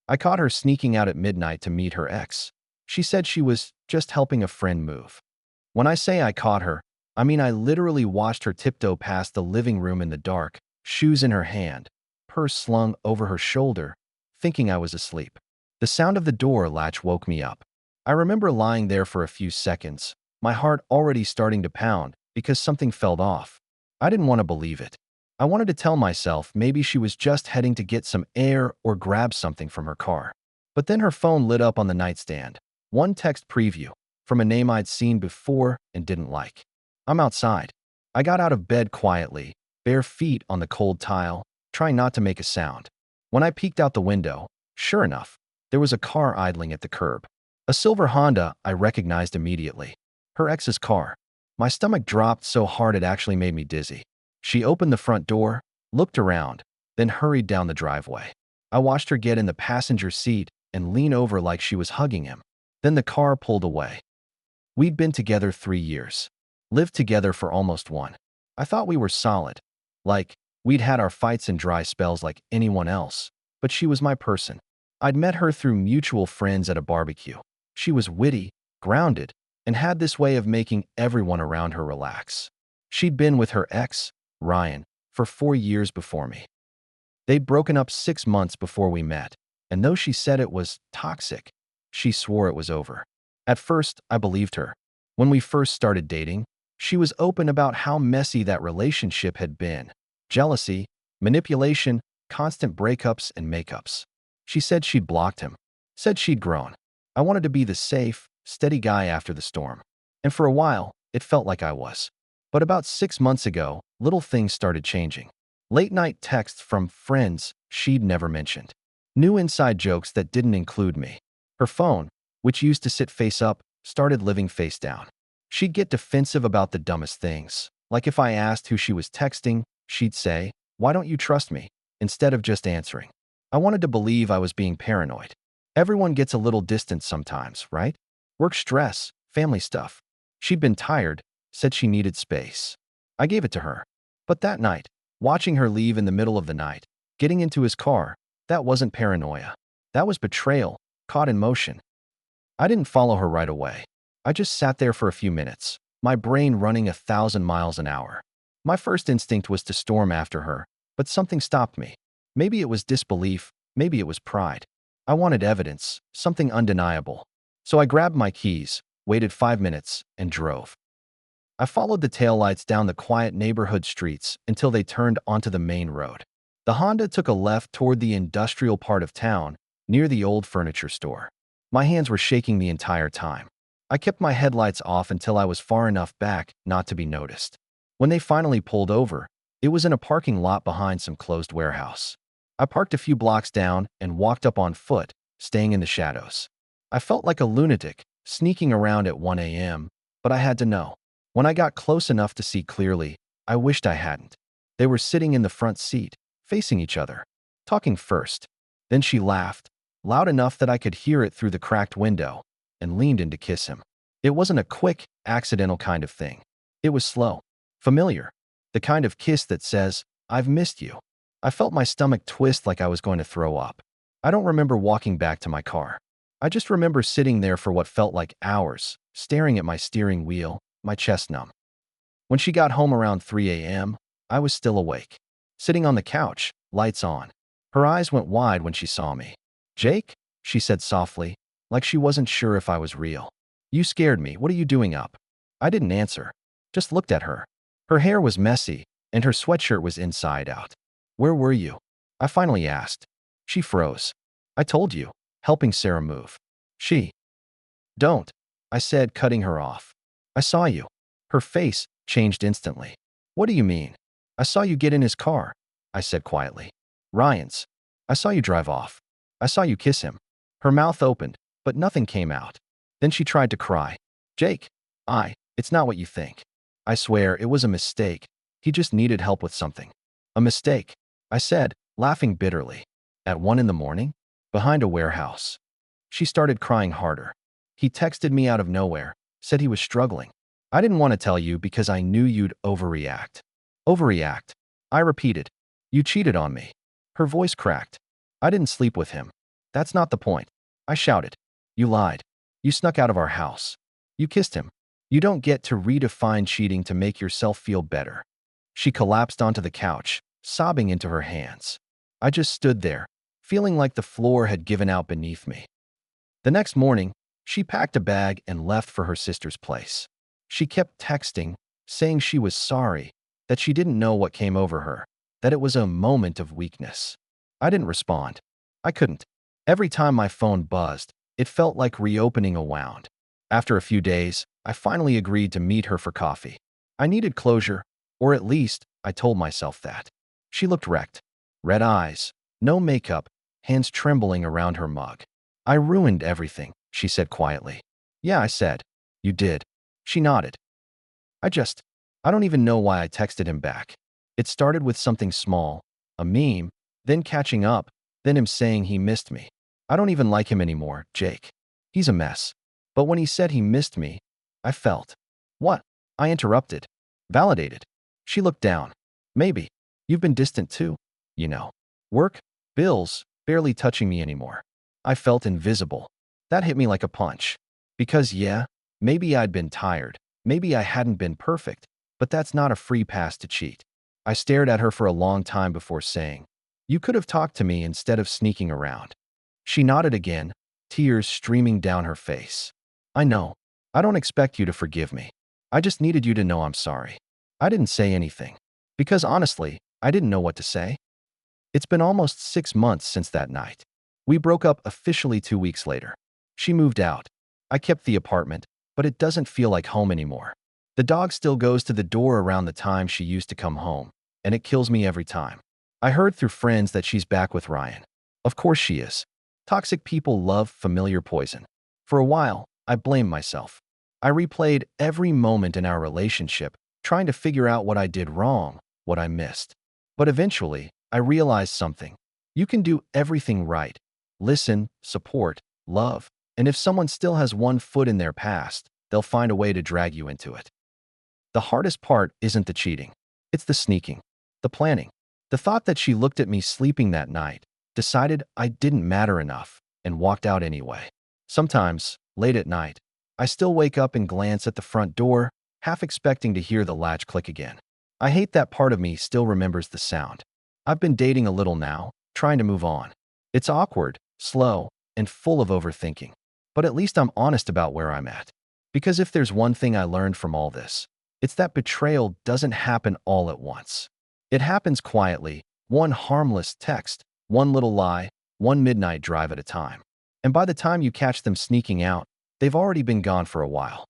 I caught her sneaking out at midnight to meet her ex. She said she was just helping a friend move. When I say I caught her, I mean I literally watched her tiptoe past the living room in the dark, shoes in her hand, purse slung over her shoulder, thinking I was asleep. The sound of the door latch woke me up. I remember lying there for a few seconds, my heart already starting to pound because something felt off. I didn't want to believe it. I wanted to tell myself maybe she was just heading to get some air or grab something from her car. But then her phone lit up on the nightstand. One text preview from a name I'd seen before and didn't like. I'm outside. I got out of bed quietly, bare feet on the cold tile, trying not to make a sound. When I peeked out the window, sure enough, there was a car idling at the curb. A silver Honda I recognized immediately. Her ex's car. My stomach dropped so hard it actually made me dizzy. She opened the front door, looked around, then hurried down the driveway. I watched her get in the passenger seat and lean over like she was hugging him. Then the car pulled away. We'd been together 3 years. Lived together for almost one. I thought we were solid. Like, we'd had our fights and dry spells like anyone else. But she was my person. I'd met her through mutual friends at a barbecue. She was witty, grounded, and had this way of making everyone around her relax. She'd been with her ex, Ryan, for 4 years before me. They'd broken up 6 months before we met, and though she said it was toxic, she swore it was over. At first, I believed her. When we first started dating, she was open about how messy that relationship had been. Jealousy, manipulation, constant breakups and makeups. She said she'd blocked him. Said she'd grown. I wanted to be the safe, steady guy after the storm. And for a while, it felt like I was. But about 6 months ago, little things started changing. Late-night texts from friends she'd never mentioned. New inside jokes that didn't include me. Her phone, which used to sit face up, started living face down. She'd get defensive about the dumbest things. Like if I asked who she was texting, she'd say, "Why don't you trust me?" instead of just answering. I wanted to believe I was being paranoid. Everyone gets a little distant sometimes, right? Work stress, family stuff. She'd been tired, said she needed space. I gave it to her. But that night, watching her leave in the middle of the night, getting into his car, that wasn't paranoia. That was betrayal, caught in motion. I didn't follow her right away. I just sat there for a few minutes, my brain running 1,000 miles an hour. My first instinct was to storm after her, but something stopped me. Maybe it was disbelief, maybe it was pride. I wanted evidence, something undeniable. So I grabbed my keys, waited 5 minutes, and drove. I followed the taillights down the quiet neighborhood streets until they turned onto the main road. The Honda took a left toward the industrial part of town, near the old furniture store. My hands were shaking the entire time. I kept my headlights off until I was far enough back not to be noticed. When they finally pulled over, it was in a parking lot behind some closed warehouse. I parked a few blocks down and walked up on foot, staying in the shadows. I felt like a lunatic, sneaking around at 1 a.m., but I had to know. When I got close enough to see clearly, I wished I hadn't. They were sitting in the front seat, facing each other, talking first. Then she laughed, loud enough that I could hear it through the cracked window, and leaned in to kiss him. It wasn't a quick, accidental kind of thing. It was slow, familiar, the kind of kiss that says, "I've missed you." I felt my stomach twist like I was going to throw up. I don't remember walking back to my car. I just remember sitting there for what felt like hours, staring at my steering wheel, my chest numb. When she got home around 3 a.m., I was still awake. Sitting on the couch, lights on. Her eyes went wide when she saw me. "Jake?" she said softly, like she wasn't sure if I was real. "You scared me. What are you doing up?" I didn't answer, just looked at her. Her hair was messy, and her sweatshirt was inside out. "Where were you?" I finally asked. She froze. "I told you, helping Sarah move." "She." "Don't," I said, cutting her off. "I saw you." Her face changed instantly. "What do you mean?" "I saw you get in his car," I said quietly. "Ryan's. I saw you drive off. I saw you kiss him." Her mouth opened, but nothing came out. Then she tried to cry. "Jake, it's not what you think. I swear it was a mistake. He just needed help with something." "A mistake," I said, laughing bitterly. "At 1 in the morning? Behind a warehouse." She started crying harder. "He texted me out of nowhere, said he was struggling. I didn't want to tell you because I knew you'd overreact." "Overreact?" I repeated. "You cheated on me." Her voice cracked. "I didn't sleep with him. That's not the point. I shouted. You lied. You snuck out of our house. You kissed him. You don't get to redefine cheating to make yourself feel better. She collapsed onto the couch, sobbing into her hands. I just stood there, feeling like the floor had given out beneath me. The next morning, she packed a bag and left for her sister's place. She kept texting, saying she was sorry, that she didn't know what came over her, that it was a moment of weakness. I didn't respond. I couldn't. Every time my phone buzzed, it felt like reopening a wound. After a few days, I finally agreed to meet her for coffee. I needed closure, or at least I told myself that. She looked wrecked. Red eyes, no makeup, hands trembling around her mug. I ruined everything, she said quietly. Yeah, I said. You did. She nodded. I don't even know why I texted him back. It started with something small, a meme, then catching up, then him saying he missed me. I don't even like him anymore, Jake. He's a mess. But when he said he missed me, I felt. What? I interrupted. Validated. She looked down. Maybe. You've been distant too. You know. Work, bills, barely touching me anymore. I felt invisible. That hit me like a punch. Because yeah, maybe I'd been tired. Maybe I hadn't been perfect. But that's not a free pass to cheat. I stared at her for a long time before saying, you could have talked to me instead of sneaking around. She nodded again, tears streaming down her face. I know. I don't expect you to forgive me. I just needed you to know I'm sorry. I didn't say anything. Because honestly, I didn't know what to say. It's been almost 6 months since that night. We broke up officially 2 weeks later. She moved out. I kept the apartment, but it doesn't feel like home anymore. The dog still goes to the door around the time she used to come home, and it kills me every time. I heard through friends that she's back with Ryan. Of course she is. Toxic people love familiar poison. For a while, I blamed myself. I replayed every moment in our relationship, trying to figure out what I did wrong, what I missed. But eventually, I realized something. You can do everything right. Listen, support, love, and if someone still has one foot in their past, they'll find a way to drag you into it. The hardest part isn't the cheating. It's the sneaking, the planning. The thought that she looked at me sleeping that night, decided I didn't matter enough, and walked out anyway. Sometimes, late at night, I still wake up and glance at the front door, half expecting to hear the latch click again. I hate that part of me still remembers the sound. I've been dating a little now, trying to move on. It's awkward, slow, and full of overthinking. But at least I'm honest about where I'm at. Because if there's one thing I learned from all this, it's that betrayal doesn't happen all at once. It happens quietly, one harmless text, one little lie, one midnight drive at a time. And by the time you catch them sneaking out, they've already been gone for a while.